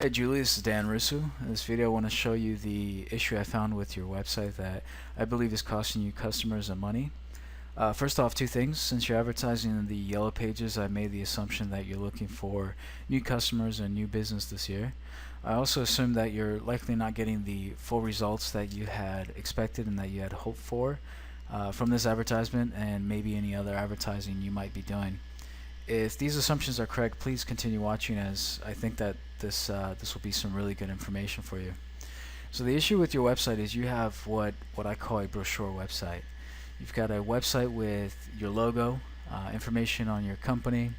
Hey Julie, this is Dan Russo. In this video I want to show you the issue I found with your website that I believe is costing you customers and money. First off, two things. Since you're advertising in the yellow pages, I made the assumption that you're looking for new customers and new business this year. I also assume that you're likely not getting the full results that you had expected and that you had hoped for from this advertisement and maybe any other advertising you might be doing. If these assumptions are correct, please continue watching as I think that this will be some really good information for you. So the issue with your website is you have what I call a brochure website. You've got a website with your logo, information on your company,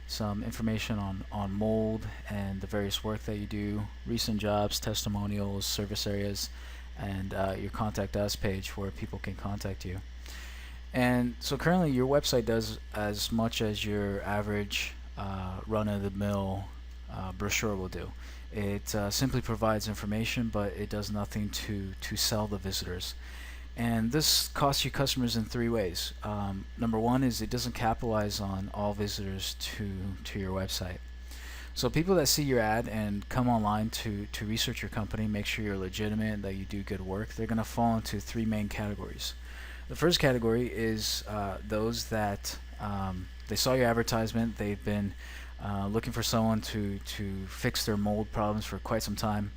some information on mold and the various work that you do, recent jobs, testimonials, service areas, and your contact us page where people can contact you. And so currently your website does as much as your average run-of-the-mill brochure will do. It simply provides information, but it does nothing to sell the visitors. And this costs you customers in three ways. Number one is it doesn't capitalize on all visitors to your website. So people that see your ad and come online to research your company, make sure you're legitimate, that you do good work, they're going to fall into three main categories. The first category is those that they saw your advertisement, they've been looking for someone to fix their mold problems for quite some time,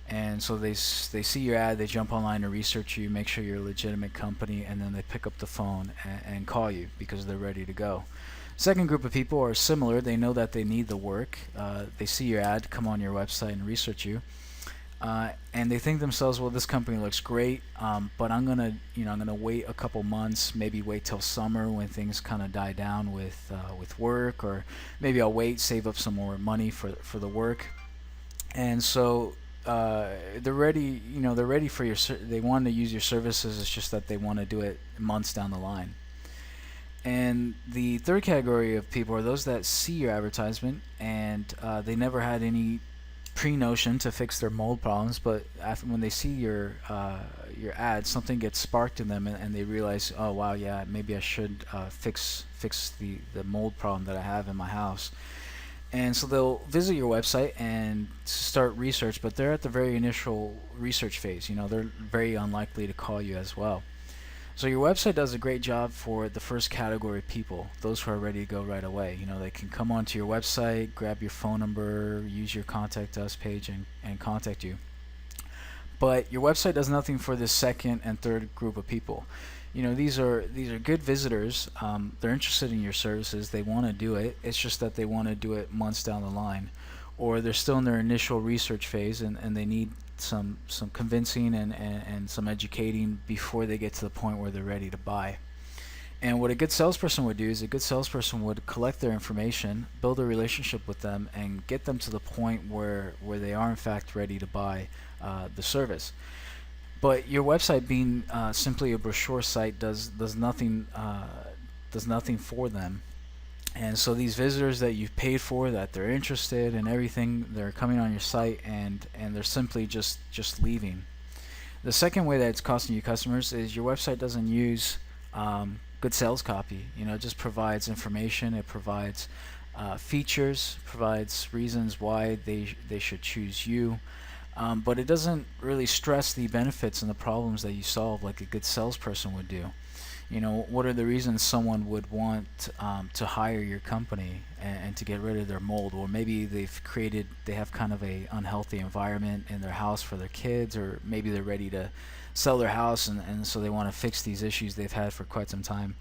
and so they see your ad, they jump online to research you, make sure you're a legitimate company, and then they pick up the phone and call you because they're ready to go. Second group of people are similar. They know that they need the work. They see your ad, come on your website and research you. And they think to themselves, well, this company looks great, but I'm gonna wait a couple months, maybe wait till summer when things kind of die down with work, or maybe I'll wait, save up some more money for the work. And so they're ready, they're ready for they want to use your services. It's just that they want to do it months down the line. And the third category of people are those that see your advertisement and they never had any pre-notion to fix their mold problems, but when they see your ad, something gets sparked in them, and they realize, oh wow, yeah, maybe I should fix the mold problem that I have in my house. And so they'll visit your website and start research, but they're at the very initial research phase. They're very unlikely to call you as well. So your website does a great job for the first category of people, those who are ready to go right away. They can come onto your website, grab your phone number, use your contact us page, and contact you. But your website does nothing for the second and third group of people. These are good visitors. They're interested in your services. They want to do it. It's just that they want to do it months down the line, or they're still in their initial research phase, and they need some convincing and some educating before they get to the point where they're ready to buy. And what a good salesperson would do is a good salesperson would collect their information, build a relationship with them, and get them to the point where they are in fact ready to buy the service. But your website being simply a brochure site does nothing for them. And so these visitors that you've paid for, that they're interested in everything, they're coming on your site and they're simply just leaving. The second way that it's costing you customers is your website doesn't use good sales copy. It just provides information. It provides features, provides reasons why they should choose you. But it doesn't really stress the benefits and the problems that you solve like a good salesperson would do. What are the reasons someone would want to hire your company and to get rid of their mold? Or maybe they have kind of a unhealthy environment in their house for their kids, or maybe they're ready to sell their house and so they want to fix these issues they've had for quite some time.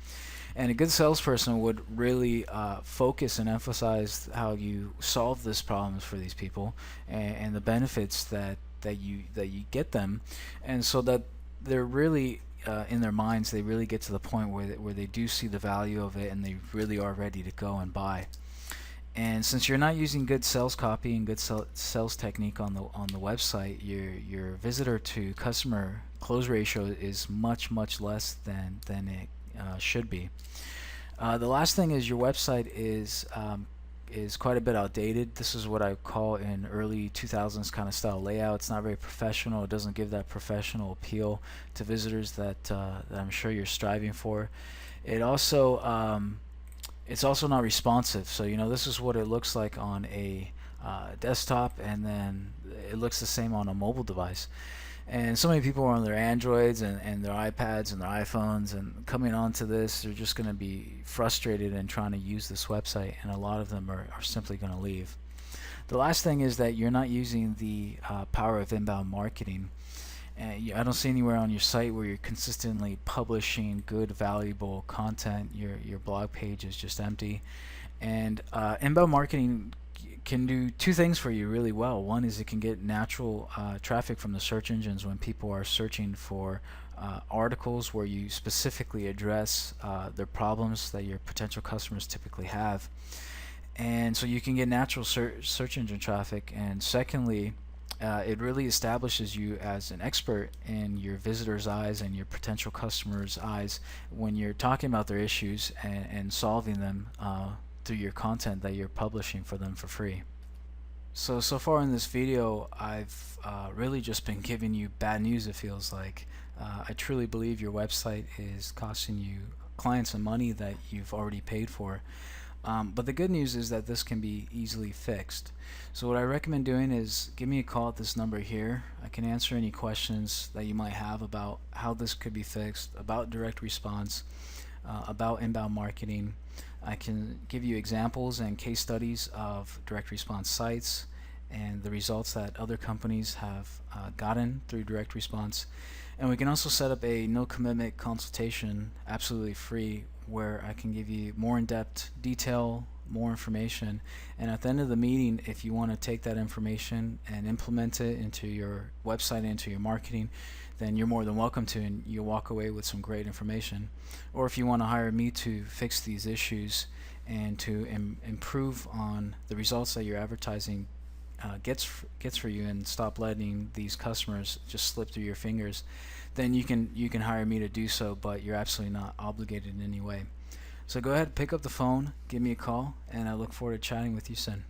And a good salesperson would really focus and emphasize how you solve these problems for these people and the benefits that you get them, and so that they're really in their minds, they really get to the point where they do see the value of it and they really are ready to go and buy. And since you're not using good sales copy and good sales technique on the website, your visitor to customer close ratio is much less than it should be. The last thing is your website is quite a bit outdated. This is what I call an early 2000s kind of style layout. It's not very professional. It doesn't give that professional appeal to visitors that I'm sure you're striving for. It also it's also not responsive. So this is what it looks like on a desktop, and then it looks the same on a mobile device. And so many people are on their Androids and their iPads and their iPhones, and coming onto this, they're just going to be frustrated and trying to use this website, and a lot of them are simply going to leave. The last thing is that you're not using the power of inbound marketing. I don't see anywhere on your site where you're consistently publishing good, valuable content. Your blog page is just empty. And inbound marketing can do two things for you really well. One is it can get natural traffic from the search engines when people are searching for articles where you specifically address their problems that your potential customers typically have. And so you can get natural search engine traffic. And secondly, it really establishes you as an expert in your visitors' eyes and your potential customers' eyes when you're talking about their issues and solving them through your content that you're publishing for them for free. So far in this video, I've really just been giving you bad news, it feels like. I truly believe your website is costing you clients and money that you've already paid for. But the good news is that this can be easily fixed. So what I recommend doing is give me a call at this number here. I can answer any questions that you might have about how this could be fixed, about direct response, about inbound marketing. I can give you examples and case studies of direct response sites and the results that other companies have gotten through direct response. And we can also set up a no commitment consultation, absolutely free, where I can give you more in-depth detail, more information, and at the end of the meeting, if you want to take that information and implement it into your website, into your marketing, then you're more than welcome to, and you'll walk away with some great information. Or if you want to hire me to fix these issues and to improve on the results that your advertising gets for you, and stop letting these customers just slip through your fingers, then you can hire me to do so, but you're absolutely not obligated in any way. So go ahead, pick up the phone, give me a call, and I look forward to chatting with you soon.